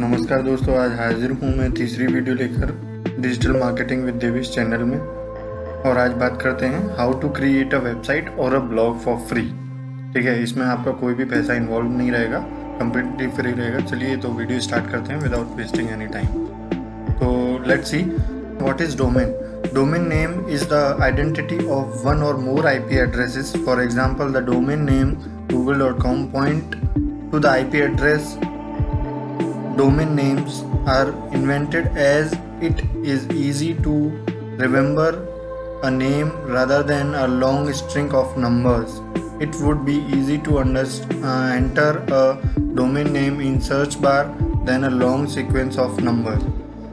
नमस्कार दोस्तों, आज हाजिर हूँ मैं तीसरी वीडियो लेकर digital marketing with Devesh channel में। और आज बात करते हैं how to create a website और अ ब्लॉग फॉर फ्री। ठीक है, इसमें आपका कोई भी पैसा इन्वॉल्व नहीं रहेगा, कंप्लीटली फ्री रहेगा। चलिए तो वीडियो स्टार्ट करते हैं विदाउट वेस्टिंग एनी टाइम। तो let's see what is domain. Domain name is the identity of one or more IP addresses. For example, the domain name google.com point to the IP address. Domain names are invented as it is easy to remember a name rather than a long string of numbers. It would be easy to enter a domain name in search bar than a long sequence of numbers.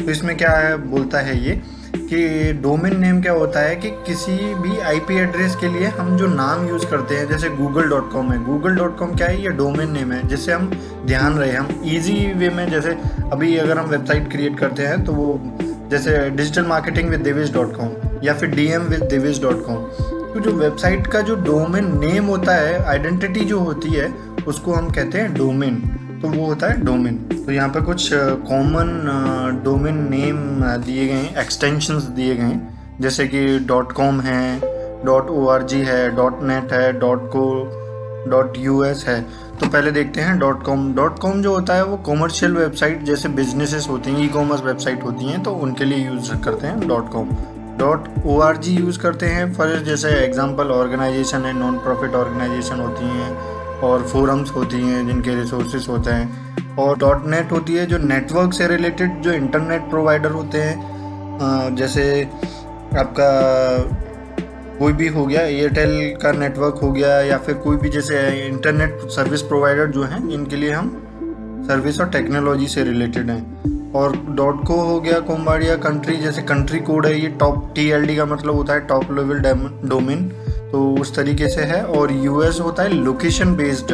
तो इसमें क्या है, बोलता है ये कि domain name क्या होता है कि किसी भी आईपी एड्रेस के लिए हम जो नाम यूज़ करते हैं, जैसे google.com है। google.com क्या है, ये डोमेन नेम है जिससे हम ध्यान रहे, हम इजी वे में, जैसे अभी अगर हम वेबसाइट क्रिएट करते हैं तो वो जैसे डिजिटल मार्केटिंग विद देवेश.com या फिर dm-with-devesh.com, तो जो वेबसाइट का जो डोमेन नेम होता है, आइडेंटिटी जो होती है, उसको हम कहते हैं डोमेन। तो वो होता है डोमेन। तो यहाँ पे कुछ कॉमन डोमेन नेम दिए गए हैं, एक्सटेंशंस दिए गए हैं, जैसे कि .com है, .org है, .net है, .co, .us है। तो पहले देखते हैं .com। .com जो होता है वो कॉमर्शियल वेबसाइट, जैसे बिजनेसेस होती हैं, ई कॉमर्स वेबसाइट होती हैं, तो उनके लिए यूज़ करते हैं .com। .org यूज़ करते हैं फॉर, जैसे एग्जांपल ऑर्गेनाइजेशन है, नॉन प्रॉफिट ऑर्गेनाइजेशन होती हैं और फोरम्स होती हैं जिनके रिसोर्सेज होते हैं। और .net होती है जो नेटवर्क से रिलेटेड, जो इंटरनेट प्रोवाइडर होते हैं, जैसे आपका कोई भी हो गया, एयरटेल का नेटवर्क हो गया, या फिर कोई भी जैसे इंटरनेट सर्विस प्रोवाइडर जो हैं, इनके लिए हम सर्विस और टेक्नोलॉजी से रिलेटेड हैं। और .co हो गया कोम्बाडिया कंट्री, जैसे कंट्री कोड है, ये टॉप TLD का मतलब होता है टॉप लेवल डोमेन, तो उस तरीके से है। और US होता है location based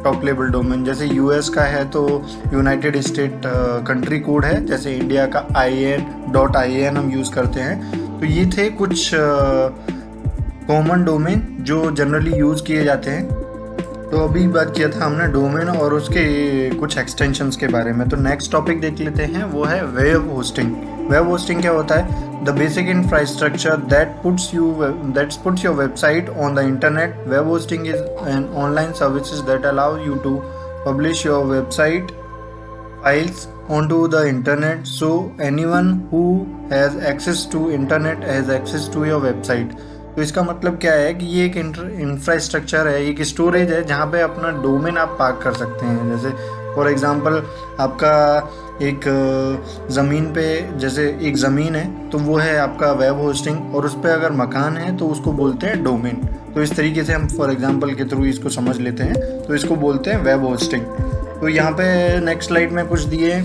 top level domain, जैसे US का है तो यूनाइटेड स्टेट कंट्री कोड है, जैसे इंडिया का .in हम यूज़ करते हैं। तो ये थे कुछ कॉमन डोमेन जो जनरली यूज़ किए जाते हैं। तो अभी बात किया था हमने डोमेन और उसके कुछ एक्सटेंशंस के बारे में। तो नेक्स्ट टॉपिक देख लेते हैं, वो है वेब होस्टिंग। वेब होस्टिंग क्या होता है? The basic infrastructure that puts your website on the internet. Web hosting is an online services that allow you to publish your website files onto the internet, so anyone who has access to internet has access to your website. तो इसका मतलब क्या है कि ये एक infrastructure है, एक स्टोरेज है जहाँ पे अपना डोमेन आप पार्क कर सकते हैं। जैसे फॉर एग्जांपल आपका एक ज़मीन पे, जैसे एक ज़मीन है तो वो है आपका वेब होस्टिंग, और उस पर अगर मकान है तो उसको बोलते हैं डोमेन। तो इस तरीके से हम फॉर एग्जांपल के थ्रू इसको समझ लेते हैं, तो इसको बोलते हैं वेब होस्टिंग। तो यहाँ पे नेक्स्ट स्लाइड में कुछ दिए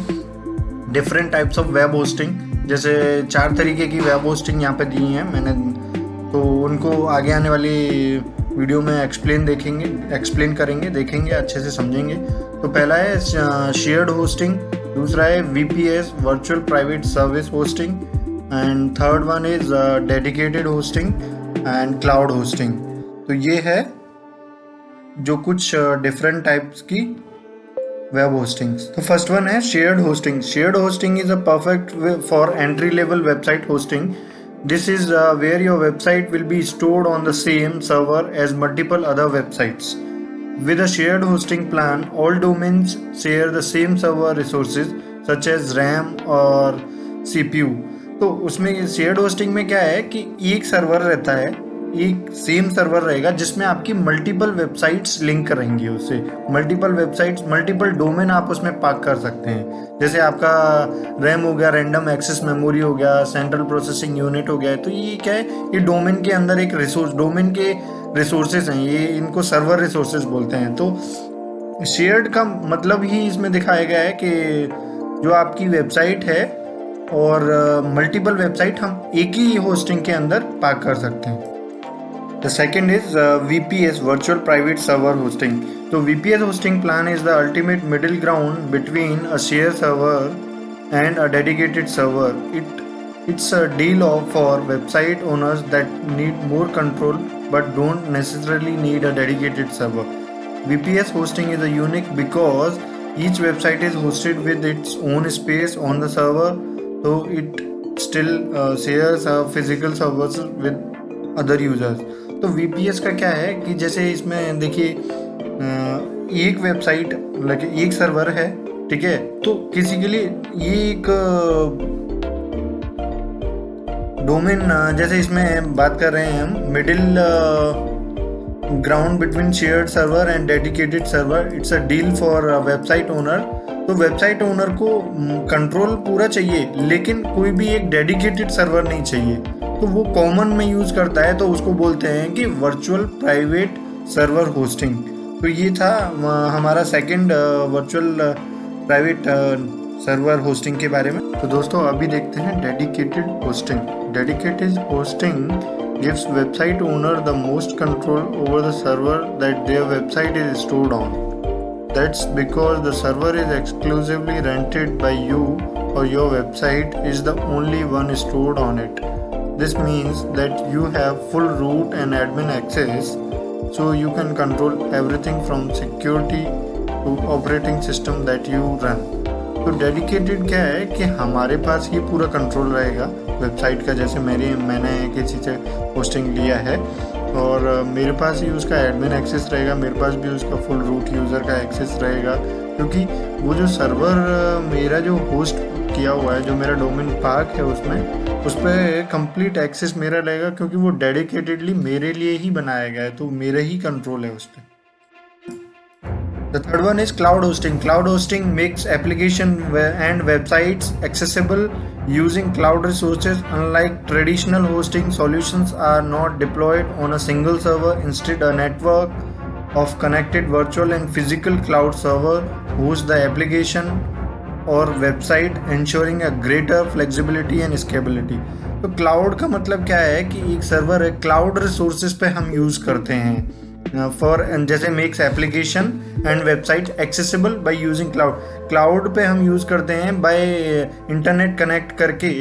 different types of web hosting, जैसे 4 तरीके की वेब होस्टिंग यहाँ पे दी हैं मैंने, तो उनको आगे आने वाली वीडियो में एक्सप्लेन करेंगे, देखेंगे, अच्छे से समझेंगे। तो पहला है शेयर्ड होस्टिंग, दूसरा है VPS virtual private service hosting, and third one is dedicated hosting and cloud hosting. तो ये है जो कुछ डिफरेंट टाइप्स की वेब होस्टिंग्स। तो फर्स्ट वन है shared hosting. Shared hosting is a perfect for entry level website hosting. This is where your website will be stored on the same server as multiple other websites. With a shared hosting plan, all domains share the same server resources such as RAM और CPU. तो उसमें shared hosting में क्या है कि एक server रहता है, एक सेम सर्वर रहेगा जिसमें आपकी मल्टीपल वेबसाइट्स लिंक करेंगी उससे। मल्टीपल वेबसाइट्स, मल्टीपल डोमेन आप उसमें पार्क कर सकते हैं। जैसे आपका रैम हो गया, रैंडम एक्सेस मेमोरी हो गया, सेंट्रल प्रोसेसिंग यूनिट हो गया। तो ये क्या है, ये डोमेन के अंदर एक रिसोर्स, डोमेन के रिसोर्सेज हैं, ये इनको सर्वर रिसोर्सेज बोलते हैं। तो शेयर्ड का मतलब ही इसमें दिखाया गया है कि जो आपकी वेबसाइट है और मल्टीपल वेबसाइट हम एक ही होस्टिंग के अंदर पार्क कर सकते हैं। The second is VPS virtual private server hosting. So VPS hosting plan is the ultimate middle ground between a shared server and a dedicated server. It's a deal for website owners that need more control but don't necessarily need a dedicated server. VPS hosting is unique because each website is hosted with its own space on the server, so it still shares physical servers with other users. तो VPS का क्या है कि जैसे इसमें देखिए एक website मतलब एक सर्वर है, ठीक है, तो किसी के लिए ये एक डोमेन, जैसे इसमें बात कर रहे हैं हम middle ground between shared server and dedicated server, it's a deal for website owner. तो वेबसाइट ओनर को कंट्रोल पूरा चाहिए, लेकिन कोई भी एक डेडिकेटेड सर्वर नहीं चाहिए, तो वो कॉमन में यूज़ करता है, तो उसको बोलते हैं कि वर्चुअल प्राइवेट सर्वर होस्टिंग। तो ये था हमारा second virtual private server hosting के बारे में। तो दोस्तों अभी देखते हैं dedicated hosting. Dedicated hosting gives website owner the most control over the server that their website is stored on. That's because the server is exclusively rented by you, or your website is the only one stored on it. This means that you have full root and admin access, so you can control everything from security to operating system that you run. तो dedicated क्या है कि हमारे पास ही पूरा control रहेगा website का। जैसे मैंने किसी से होस्टिंग लिया है और मेरे पास ही उसका एडमिन एक्सेस रहेगा, मेरे पास भी उसका फुल रूट यूज़र का एक्सेस रहेगा, क्योंकि वो जो सर्वर मेरा जो होस्ट किया हुआ है, जो मेरा डोमेन पार्क है उसमें, उस पर कंप्लीट एक्सेस मेरा रहेगा, क्योंकि वो डेडिकेटेडली मेरे लिए ही बनाया गया है, तो मेरा ही कंट्रोल है उस पर। The third one is cloud hosting. Cloud hosting makes application and websites accessible using cloud resources. Unlike traditional hosting solutions are not deployed on a single server. Instead, a network of connected virtual and physical cloud server hosts the application or website, ensuring a greater flexibility and scalability. तो cloud का मतलब क्या है कि एक server है, cloud resources पे हम यूज़ करते हैं फॉर जैसे makes application and website accessible by using cloud. Cloud पे हम यूज़ करते हैं बाय इंटरनेट कनेक्ट करके।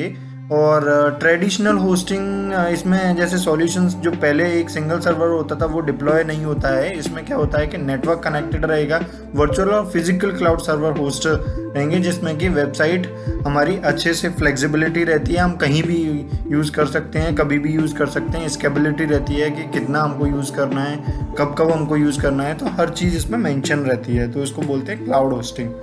और ट्रेडिशनल होस्टिंग इसमें जैसे सॉल्यूशंस जो पहले एक सिंगल सर्वर होता था वो डिप्लॉय नहीं होता है। इसमें क्या होता है कि नेटवर्क कनेक्टेड रहेगा, वर्चुअल और फिजिकल क्लाउड सर्वर होस्ट रहेंगे, जिसमें कि वेबसाइट हमारी अच्छे से फ्लेक्सिबिलिटी रहती है, हम कहीं भी यूज़ कर सकते हैं, कभी भी यूज़ कर सकते हैं। स्केबिलिटी रहती है कि कितना हमको यूज़ करना है, कब कब हमको यूज़ करना है, तो हर चीज़ इसमें मेंशन रहती है, तो इसको बोलते हैं क्लाउड होस्टिंग।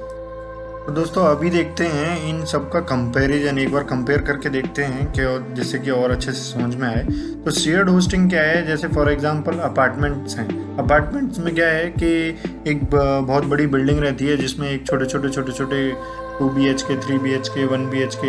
तो दोस्तों अभी देखते हैं इन सब का कंपैरिजन, एक बार कंपेयर करके देखते हैं कि जिससे कि और अच्छे से समझ में आए। तो शेयर्ड होस्टिंग क्या है, जैसे फॉर एग्जांपल अपार्टमेंट्स हैं। अपार्टमेंट्स में क्या है कि एक बहुत बड़ी बिल्डिंग रहती है जिसमें एक छोटे छोटे 2 BHK 3 BHK 1 BHK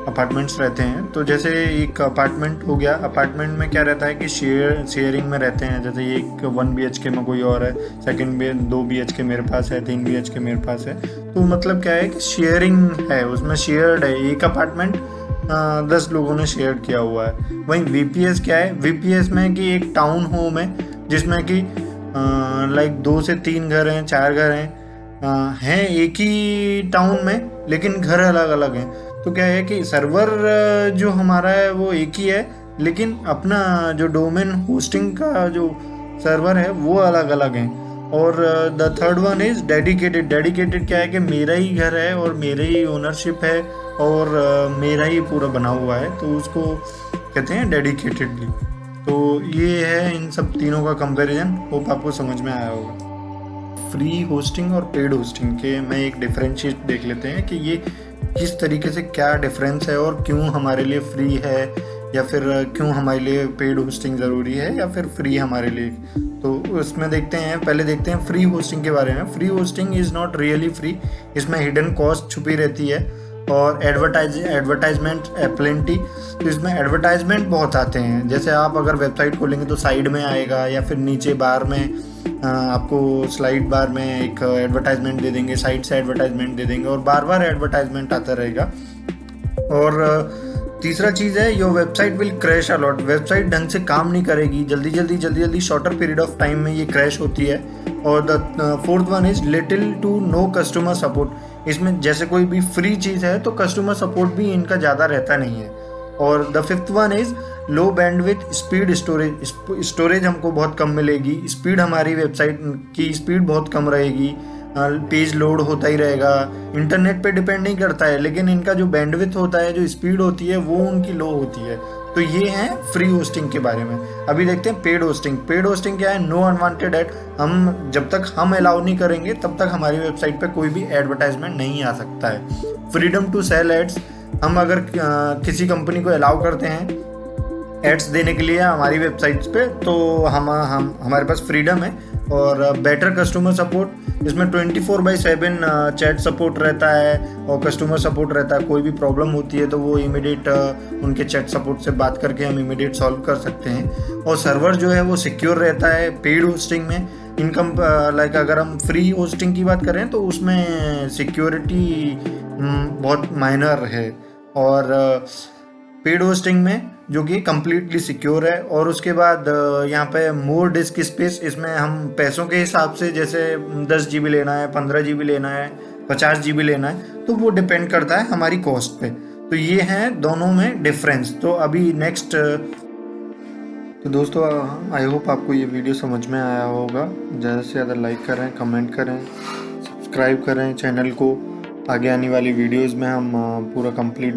अपार्टमेंट्स रहते हैं। तो जैसे एक अपार्टमेंट हो गया, अपार्टमेंट में क्या रहता है कि शेयरिंग में रहते हैं। जैसे एक 1 BHK में कोई और है, सेकंड 2 BHK मेरे पास है, 3 BHK मेरे पास है। तो मतलब क्या है कि शेयरिंग है, उसमें शेयर्ड है, एक अपार्टमेंट 10 लोगों ने शेयर किया हुआ है। वहीं VPS क्या है, VPS में कि एक टाउन होम है जिसमें कि लाइक 2 से 3 घर हैं, 4 घर हैं एक ही टाउन में, लेकिन घर अलग अलग हैं। तो क्या है कि सर्वर जो हमारा है वो एक ही है, लेकिन अपना जो डोमेन होस्टिंग का जो सर्वर है वो अलग अलग हैं। और the third one is dedicated. Dedicated क्या है कि मेरा ही घर है और मेरे ही ओनरशिप है और मेरा ही पूरा बना हुआ है, तो उसको कहते हैं डेडिकेटेडली। तो ये है इन सब तीनों का कंपैरिजन, होप आपको समझ में आया होगा। फ्री होस्टिंग और पेड होस्टिंग के में एक डिफरेंशिएट देख लेते हैं कि ये किस तरीके से क्या डिफरेंस है और क्यों हमारे लिए फ्री है, या फिर क्यों हमारे लिए पेड होस्टिंग ज़रूरी है, या फिर फ्री हमारे लिए। तो उसमें देखते हैं, पहले देखते हैं फ्री होस्टिंग के बारे में। Free hosting is not really free, इसमें हिडन कॉस्ट छुपी रहती है और एडवर्टाइजमेंट प्लेंटी। तो इसमें एडवर्टाइजमेंट बहुत आते हैं। जैसे आप अगर वेबसाइट खोलेंगे तो साइड में आएगा या फिर नीचे बार में आपको स्लाइड बार में एक एडवर्टाइजमेंट दे देंगे, साइड से एडवर्टाइजमेंट दे देंगे और बार बार एडवर्टाइजमेंट आता रहेगा। और तीसरा चीज़ है your website will crash a lot. Website ढंग से काम नहीं करेगी, जल्दी शॉर्टर पीरियड ऑफ टाइम में ये क्रैश होती है। और the fourth one is little to no customer support. इसमें जैसे कोई भी फ्री चीज़ है तो कस्टमर सपोर्ट भी इनका ज़्यादा रहता नहीं है। और the fifth one is low bandwidth speed storage हमको बहुत कम मिलेगी, स्पीड हमारी वेबसाइट की स्पीड बहुत कम रहेगी पेज लोड होता ही रहेगा। इंटरनेट पे डिपेंड नहीं करता है, लेकिन इनका जो बैंडविड्थ होता है, जो स्पीड होती है, वो उनकी लो होती है। तो ये है फ्री होस्टिंग के बारे में। अभी देखते हैं पेड होस्टिंग। पेड होस्टिंग क्या है? No unwanted ad. हम जब तक हम अलाउ नहीं करेंगे तब तक हमारी वेबसाइट पे कोई भी एडवर्टाइजमेंट नहीं आ सकता है। Freedom to sell ads. हम अगर किसी कंपनी को अलाउ करते हैं एड्स देने के लिए हमारी वेबसाइट्स पे, तो हम हमारे पास फ्रीडम है। और बेटर कस्टमर सपोर्ट, इसमें 24/7 चैट सपोर्ट रहता है और कस्टमर सपोर्ट रहता है। कोई भी प्रॉब्लम होती है तो वो इमीडिएट उनके चैट सपोर्ट से बात करके हम इमीडिएट सॉल्व कर सकते हैं। और सर्वर जो है वो सिक्योर रहता है। पेड होस्टिंग में इनकम लाइक अगर हम फ्री होस्टिंग की बात करें तो उसमें सिक्योरिटी बहुत माइनर है। और पेड होस्टिंग में जो कि कम्प्लीटली सिक्योर है। और उसके बाद यहाँ पे मोर डिस्क स्पेस, इसमें हम पैसों के हिसाब से, जैसे 10 GB लेना है, 15 GB लेना है, 50 GB लेना है, तो वो डिपेंड करता है हमारी कॉस्ट पे। तो ये हैं दोनों में डिफरेंस। तो अभी नेक्स्ट, तो दोस्तों आई होप आपको ये वीडियो समझ में आया होगा। ज़्यादा से ज़्यादा लाइक करें, कमेंट करें, सब्सक्राइब करें चैनल को। आगे आने वाली वीडियोज़ में हम पूरा कंप्लीट